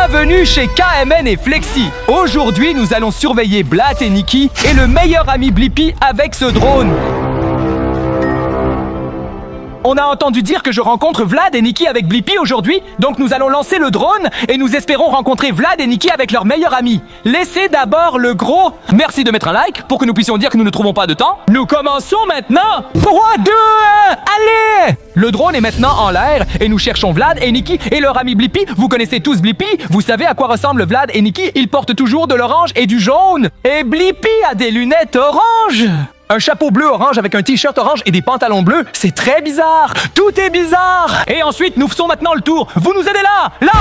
Bienvenue chez KMN et Flexi. Aujourd'hui, nous allons surveiller Blat et Nikki et le meilleur ami Blippi avec ce drone. On a entendu dire que je rencontre Vlad et Nikki avec Blippi aujourd'hui, donc nous allons lancer le drone et nous espérons rencontrer Vlad et Nikki avec leur meilleur ami. Laissez d'abord le gros... Merci de mettre un like pour que nous puissions dire que nous ne trouvons pas de temps. Nous commençons maintenant. 3, 2, 1, allez! Le drone est maintenant en l'air et nous cherchons Vlad et Nikki et leur ami Blippi. Vous connaissez tous Blippi, vous savez à quoi ressemblent Vlad et Nikki. Ils portent toujours de l'orange et du jaune. Et Blippi a des lunettes orange. Un chapeau bleu-orange avec un t-shirt orange et des pantalons bleus, c'est très bizarre. Tout est bizarre. Et ensuite, nous faisons maintenant le tour. Vous nous aidez là, là.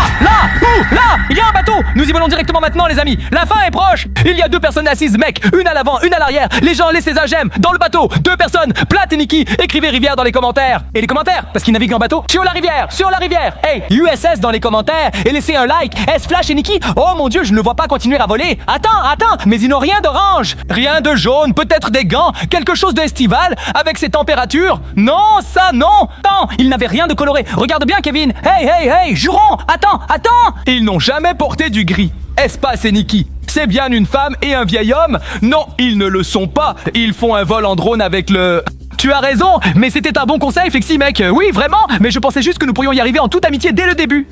Il y a un bateau. Nous y volons directement maintenant, les amis. La fin est proche. Il y a 2 personnes assises, mec. Une à l'avant, une à l'arrière. Les gens, laissez un j'aime. Dans le bateau, 2 personnes. Blat et Nikki. Écrivez rivière dans les commentaires. Et les commentaires, parce qu'ils naviguent en bateau. Sur la rivière. Hey, USS dans les commentaires. Et laissez un like. S-Flash et Nikki. Oh mon Dieu, je ne le vois pas continuer à voler. Attends. Mais ils n'ont rien d'orange. Rien de jaune. Peut-être des gants. Quelque chose de estival avec ces températures. Non, ça, non. Non, ils n'avaient rien de coloré. Regarde bien, Kevin. Hey, jurons. Attends. Ils n'ont jamais porté du gris. Espace et Nikki. C'est bien une femme et un vieil homme? Non, ils ne le sont pas. Ils font un vol en drone avec le... Tu as raison, mais c'était un bon conseil, Flexi, mec. Oui, vraiment, mais je pensais juste que nous pourrions y arriver en toute amitié dès le début.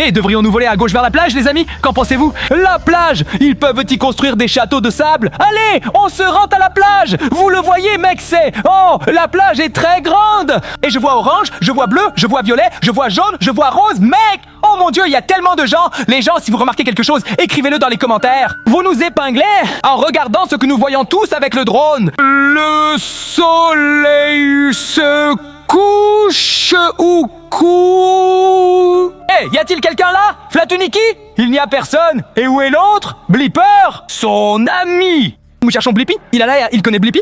Et devrions-nous voler à gauche vers la plage, les amis? Qu'en pensez-vous? La plage! Ils peuvent y construire des châteaux de sable. Allez, on se rend à la plage! Vous le voyez, mec, c'est... Oh, la plage est très grande! Et je vois orange, je vois bleu, je vois violet, je vois jaune, je vois rose. Mec! Oh mon Dieu, il y a tellement de gens! Les gens, si vous remarquez quelque chose, écrivez-le dans les commentaires. Vous nous épinglez en regardant ce que nous voyons tous avec le drone. Le soleil se couche ou couche... Hey, y a-t-il quelqu'un là? Flat ou Nikki? Il n'y a personne. Et où est l'autre? Blipper? Son ami. Nous cherchons Blippi. Il a l'air, il connaît Blippi.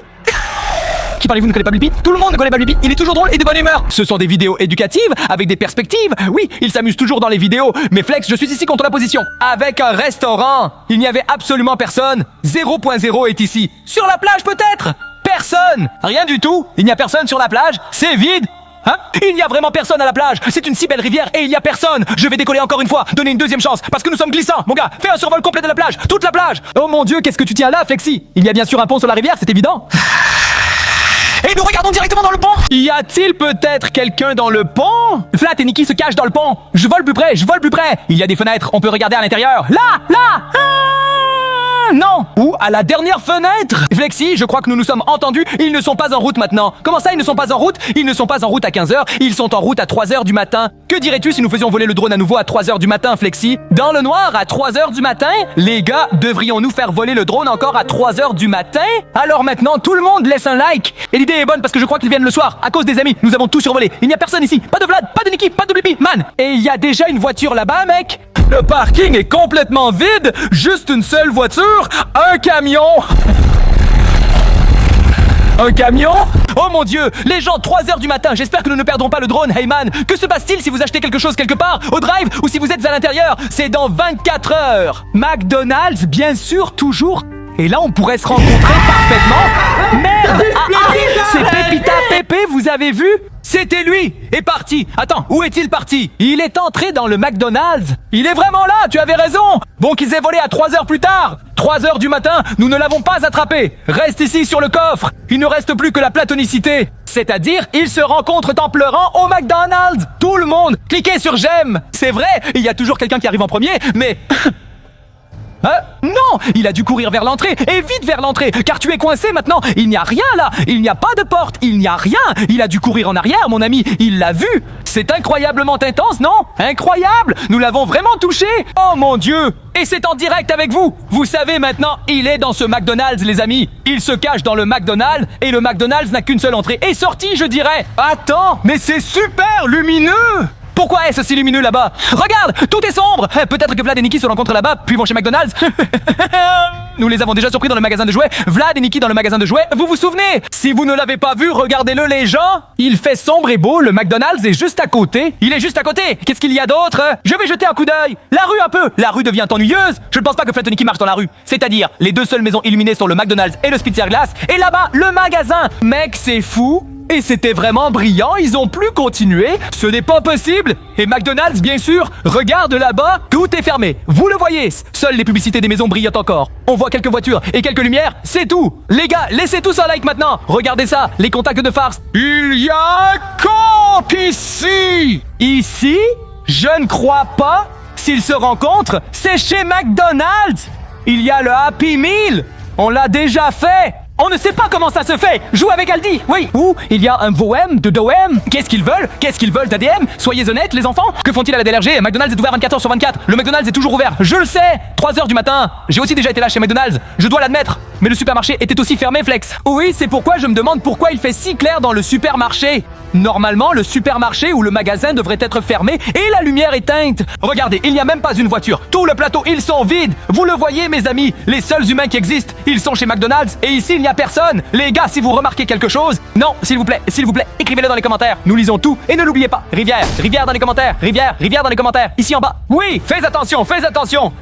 Qui parlez-vous ne connaît pas Blippi? Tout le monde ne connaît pas Blippi. Il est toujours drôle et de bonne humeur. Ce sont des vidéos éducatives avec des perspectives. Oui, il s'amuse toujours dans les vidéos. Mais Flex, je suis ici contre la position. Avec un restaurant. Il n'y avait absolument personne. 0.0 est ici. Sur la plage peut-être? Personne. Rien du tout. Il n'y a personne sur la plage. C'est vide. Hein? Il n'y a vraiment personne à la plage. C'est une si belle rivière et il n'y a personne. Je vais décoller encore une fois, donner une deuxième chance parce que nous sommes glissants. Mon gars, fais un survol complet de la plage, toute la plage. Oh mon Dieu, qu'est-ce que tu tiens là, Flexi? Il y a bien sûr un pont sur la rivière, c'est évident. Et nous regardons directement dans le pont. Y a-t-il peut-être quelqu'un dans le pont? Flat et Nikki se cachent dans le pont. Je vole plus près. Il y a des fenêtres, on peut regarder à l'intérieur. Là. Non! Ou à la dernière fenêtre! Flexi, je crois que nous nous sommes entendus, ils ne sont pas en route maintenant. Comment ça, ils ne sont pas en route? Ils ne sont pas en route à 15h, ils sont en route à 3h du matin. Que dirais-tu si nous faisions voler le drone à nouveau à 3h du matin, Flexi? Dans le noir, à 3h du matin? Les gars, devrions-nous faire voler le drone encore à 3h du matin? Alors maintenant, tout le monde laisse un like! Et l'idée est bonne parce que je crois qu'ils viennent le soir, à cause des amis. Nous avons tout survolé. Il n'y a personne ici. Pas de Vlad, pas de Nikki, pas de Blippi, man! Et il y a déjà une voiture là-bas, mec! Le parking est complètement vide, juste une seule voiture, un camion. Un camion? Oh mon Dieu, les gens, 3h du matin, j'espère que nous ne perdrons pas le drone, hey man. Que se passe-t-il si vous achetez quelque chose quelque part, au drive, ou si vous êtes à l'intérieur? C'est dans 24 heures. McDonald's, bien sûr, toujours. Et là, on pourrait se rencontrer parfaitement. Merde! C'est Pépita Pépé, vous avez vu? C'était lui! Est parti! Attends, où est-il parti? Il est entré dans le McDonald's! Il est vraiment là, tu avais raison! Bon qu'ils aient volé à 3h plus tard! 3h du matin, nous ne l'avons pas attrapé! Reste ici sur le coffre! Il ne reste plus que la platonicité! C'est-à-dire, ils se rencontrent en pleurant au McDonald's! Tout le monde! Cliquez sur j'aime! C'est vrai, il y a toujours quelqu'un qui arrive en premier, mais... Non! Il a dû courir vers l'entrée, et vite vers l'entrée, car tu es coincé maintenant! Il n'y a rien là! Il n'y a pas de porte! Il n'y a rien! Il a dû courir en arrière, mon ami! Il l'a vu! C'est incroyablement intense, non? Incroyable! Nous l'avons vraiment touché! Oh mon Dieu! Et c'est en direct avec vous! Vous savez maintenant, il est dans ce McDonald's, les amis! Il se cache dans le McDonald's, et le McDonald's n'a qu'une seule entrée et sortie, je dirais! Attends! Mais c'est super lumineux! Pourquoi est-ce si lumineux là-bas? Regarde, tout est sombre. Peut-être que Vlad et Nikki se rencontrent là-bas, puis vont chez McDonald's. Nous les avons déjà surpris dans le magasin de jouets. Vlad et Nikki dans le magasin de jouets. Vous vous souvenez? Si vous ne l'avez pas vu, regardez-le les gens. Il fait sombre et beau, le McDonald's est juste à côté. Il est juste à côté. Qu'est-ce qu'il y a d'autre? Je vais jeter un coup d'œil. La rue un peu. La rue devient ennuyeuse. Je ne pense pas que Vlad et Nikki marchent dans la rue. C'est-à-dire, les 2 seules maisons illuminées sont le McDonald's et le Spitzer Glass. Et là-bas, le magasin. Mec, c'est fou. Et c'était vraiment brillant, ils ont pu continuer. Ce n'est pas possible. Et McDonald's, bien sûr, regarde là-bas, tout est fermé. Vous le voyez, seules les publicités des maisons brillent encore. On voit quelques voitures et quelques lumières, c'est tout. Les gars, laissez tous un like maintenant. Regardez ça, les contacts de farce. Il y a un camp ici. Ici? Je ne crois pas. S'ils se rencontrent, c'est chez McDonald's. Il y a le Happy Meal. On l'a déjà fait. On ne sait pas comment ça se fait. Joue avec Aldi, oui. Ou il y a un VOM de DOM. Qu'est-ce qu'ils veulent? Qu'est-ce qu'ils veulent d'ADM? Soyez honnêtes, les enfants. Que font-ils à la DLRG? McDonald's est ouvert 24h/24. Le McDonald's est toujours ouvert. Je le sais. 3h du matin. J'ai aussi déjà été là chez McDonald's. Je dois l'admettre. Mais le supermarché était aussi fermé, Flex. Oui, c'est pourquoi je me demande pourquoi il fait si clair dans le supermarché. Normalement, le supermarché ou le magasin devrait être fermé et la lumière éteinte. Regardez, il n'y a même pas une voiture. Tout le plateau, ils sont vides. Vous le voyez, mes amis. Les seuls humains qui existent, ils sont chez McDonald's et ici, il n'y a personne. Les gars, si vous remarquez quelque chose, non, s'il vous plaît, écrivez-le dans les commentaires. Nous lisons tout et ne l'oubliez pas. Rivière dans les commentaires. Rivière dans les commentaires. Ici en bas. Oui, fais attention.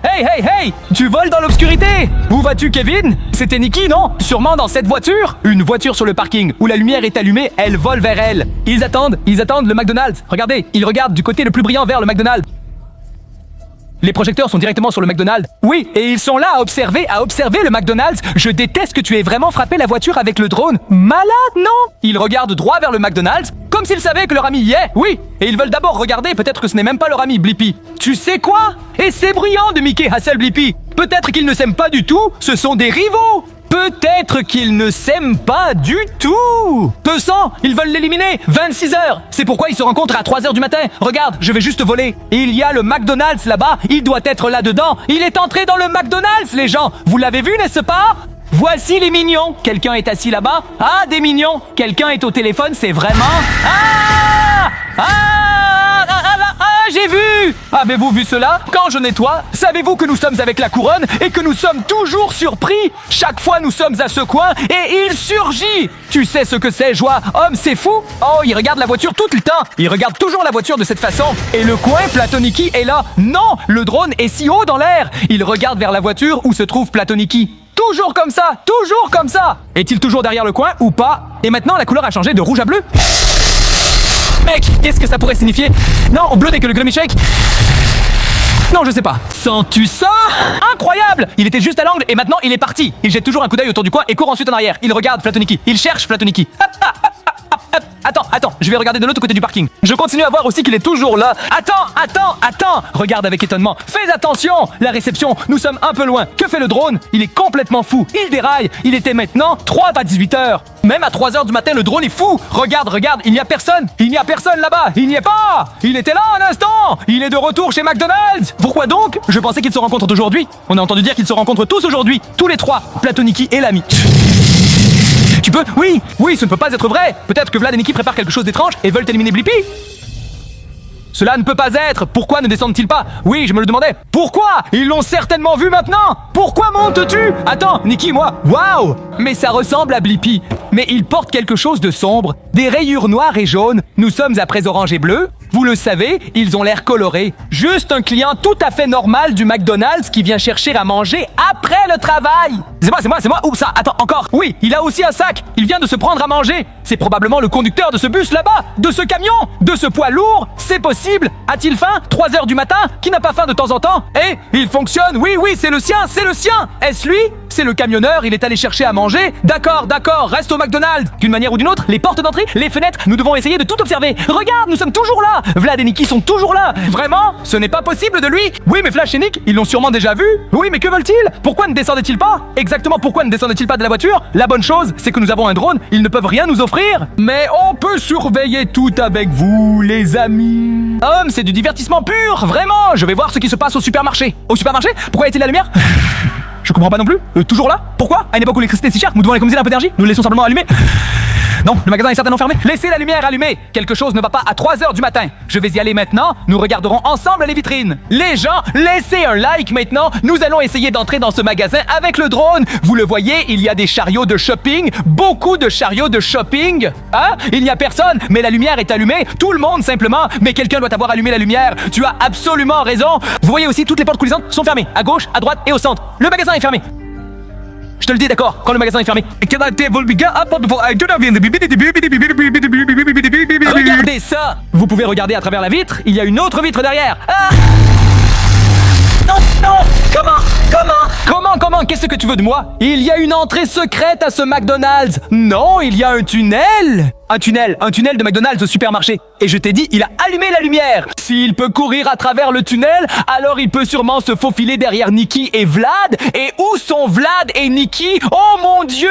Hey. Tu voles dans l'obscurité. Où vas-tu, Kevin? C'était Nikki, non? Sûrement dans cette voiture. Une voiture sur le parking où la lumière est allumée, elle vole vers elle. Ils attendent le McDonald's. Regardez, ils regardent du côté le plus brillant vers le McDonald's. Les projecteurs sont directement sur le McDonald's. Oui, et ils sont là à observer le McDonald's. Je déteste que tu aies vraiment frappé la voiture avec le drone. Malade, non? Ils regardent droit vers le McDonald's, comme s'ils savaient que leur ami y est. Oui, et ils veulent d'abord regarder, peut-être que ce n'est même pas leur ami Blippi. Tu sais quoi? Et c'est brillant de Mickey Hassel Blippi. Peut-être qu'ils ne s'aiment pas du tout, ce sont des rivaux. Peut-être qu'ils ne s'aiment pas du tout. 200, ils veulent l'éliminer. 26h, c'est pourquoi ils se rencontrent à 3h du matin. Regarde, je vais juste voler. Il y a le McDonald's là-bas, il doit être là-dedans. Il est entré dans le McDonald's, les gens. Vous l'avez vu, n'est-ce pas? Voici les mignons. Quelqu'un est assis là-bas. Ah, des mignons. Quelqu'un est au téléphone, c'est vraiment... J'ai vu! Avez-vous vu cela? Quand je nettoie, savez-vous que nous sommes avec la couronne et que nous sommes toujours surpris? Chaque fois nous sommes à ce coin et il surgit! Tu sais ce que c'est, Joie? Homme, c'est fou! Oh, il regarde la voiture tout le temps! Il regarde toujours la voiture de cette façon. Et le coin Platoniki est là. Non! Le drone est si haut dans l'air! Il regarde vers la voiture où se trouve Platoniki. Toujours comme ça! Toujours comme ça! Est-il toujours derrière le coin ou pas? Et maintenant, la couleur a changé de rouge à bleu? Mec, qu'est-ce que ça pourrait signifier? Non, bleu n'est que le Gummy Shake. Non, je sais pas. Sens-tu ça? Incroyable! Il était juste à l'angle et maintenant il est parti. Il jette toujours un coup d'œil autour du coin et court ensuite en arrière. Il regarde Platoniki. Il cherche Platoniki. Attends, je vais regarder de l'autre côté du parking. Je continue à voir aussi qu'il est toujours là. Attends! Regarde avec étonnement. Fais attention! La réception, nous sommes un peu loin. Que fait le drone? Il est complètement fou. Il déraille. Il était maintenant 3 à 18h. Même à 3h du matin, le drone est fou. Regarde, il n'y a personne. Il n'y a personne là-bas. Il n'y est pas. Il était là un instant. Il est de retour chez McDonald's. Pourquoi donc? Je pensais qu'ils se rencontrent aujourd'hui. On a entendu dire qu'ils se rencontrent tous aujourd'hui. Tous les trois. Platoniki et l'ami. Tu peux? Oui, ce ne peut pas être vrai. Peut-être que Vlad et Nikki préparent quelque chose d'étrange et veulent éliminer Blippi. Cela ne peut pas être. Pourquoi ne descendent-ils pas? Oui, je me le demandais. Pourquoi? Ils l'ont certainement vu maintenant. Pourquoi montes-tu? Attends, Nikki, moi. Waouh! Mais ça ressemble à Blippi. Mais il porte quelque chose de sombre. Des rayures noires et jaunes. Nous sommes après orange et bleu. Vous le savez, ils ont l'air colorés. Juste un client tout à fait normal du McDonald's qui vient chercher à manger après le travail. C'est moi. Oups, ça, attends, encore. Oui, il a aussi un sac. Il vient de se prendre à manger. C'est probablement le conducteur de ce bus là-bas, de ce camion, de ce poids lourd. C'est possible. A-t-il faim? 3h du matin? Qui n'a pas faim de temps en temps? Eh, il fonctionne. Oui, c'est le sien. Est-ce lui? C'est le camionneur, il est allé chercher à manger. D'accord, reste au McDonald's. D'une manière ou d'une autre, les portes d'entrée, les fenêtres, nous devons essayer de tout observer. Regarde, nous sommes toujours là. Vlad et Nikki sont toujours là. Vraiment? Ce n'est pas possible de lui? Oui, mais Flash et Nick, ils l'ont sûrement déjà vu. Oui, mais que veulent-ils? Pourquoi ne descendaient-ils pas? Exactement, pourquoi ne descendaient-ils pas de la voiture? La bonne chose, c'est que nous avons un drone, ils ne peuvent rien nous offrir. Mais on peut surveiller tout avec vous, les amis. Homme, c'est du divertissement pur, vraiment. Je vais voir ce qui se passe au supermarché. Au supermarché? Pourquoi y a-t-il la lumière? Je comprends pas non plus. Toujours là? Pourquoi? À une époque où l'électricité est si chère, nous devons économiser un peu d'énergie? Nous le laissons simplement allumer? Non, le magasin est certainement fermé. Laissez la lumière allumée. Quelque chose ne va pas à 3h du matin. Je vais y aller maintenant. Nous regarderons ensemble les vitrines. Les gens, laissez un like maintenant. Nous allons essayer d'entrer dans ce magasin avec le drone. Vous le voyez, il y a des chariots de shopping. Beaucoup de chariots de shopping. Hein? Il n'y a personne, mais la lumière est allumée. Tout le monde simplement. Mais quelqu'un doit avoir allumé la lumière. Tu as absolument raison. Vous voyez aussi, toutes les portes coulissantes sont fermées. À gauche, à droite et au centre. Le magasin est fermé. Je te le dis, d'accord, quand le magasin est fermé. Regardez ça! Vous pouvez regarder à travers la vitre, il y a une autre vitre derrière. Ah! Non, non! Comment? Qu'est-ce que tu veux de moi? Il y a une entrée secrète à ce McDonald's. Non, il y a un tunnel. Un tunnel de McDonald's au supermarché. Et je t'ai dit, il a allumé la lumière. S'il peut courir à travers le tunnel, alors il peut sûrement se faufiler derrière Nikki et Vlad. Et où sont Vlad et Nikki? Oh mon Dieu!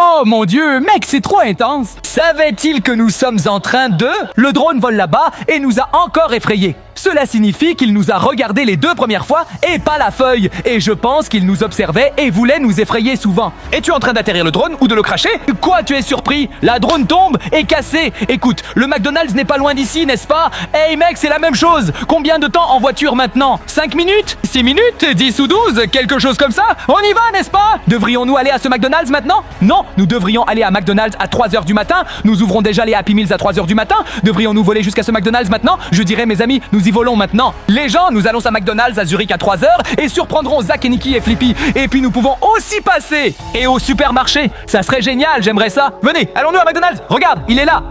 Oh mon Dieu, mec, c'est trop intense. Savait-il que nous sommes en train de... Le drone vole là-bas et nous a encore effrayés. Cela signifie qu'il nous a regardés les 2 premières fois et pas la feuille. Et je pense qu'il nous observait et voulait nous effrayer souvent. Es-tu en train d'atterrir le drone ou de le cracher? Quoi, tu es surpris? La drone tombe et cassée. Écoute, le McDonald's n'est pas loin d'ici, n'est-ce pas? Hey mec, c'est la même chose. Combien de temps en voiture maintenant? 5 minutes? 6 minutes? 10 ou 12? Quelque chose comme ça? On y va, n'est-ce pas? Devrions-nous aller à ce McDonald's maintenant? Non, nous devrions aller à McDonald's à 3h du matin. Nous ouvrons déjà les Happy Meals à 3h du matin. Devrions-nous voler jusqu'à ce McDonald's maintenant? Je dirais, mes amis, nous y volons maintenant. Les gens, nous allons à McDonald's à Zurich à 3h et surprendrons Zach et Nikki et Flippy. Et puis nous pouvons aussi passer. Et au supermarché. Ça serait génial, j'aimerais ça. Venez, allons-nous à McDonald's. Regarde, il est là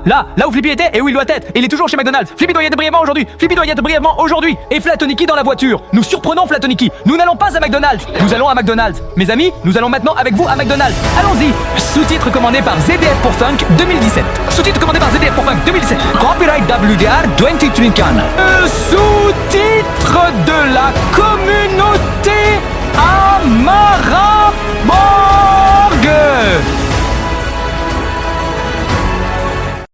où Flippy était et où il doit être. Il est toujours chez McDonald's. Flippy doit y être brièvement aujourd'hui. Et Flatoniki dans la voiture. Nous surprenons Flatoniki. Nous n'allons pas à McDonald's. Nous allons à McDonald's. Mes amis, nous allons maintenant avec vous à McDonald's. Allons-y. Sous-titre commandé par ZDF pour Funk 2017. Sous-titre commandé par ZDF pour Funk 2017. Copyright WDR 20 Trinkan. Sous-titre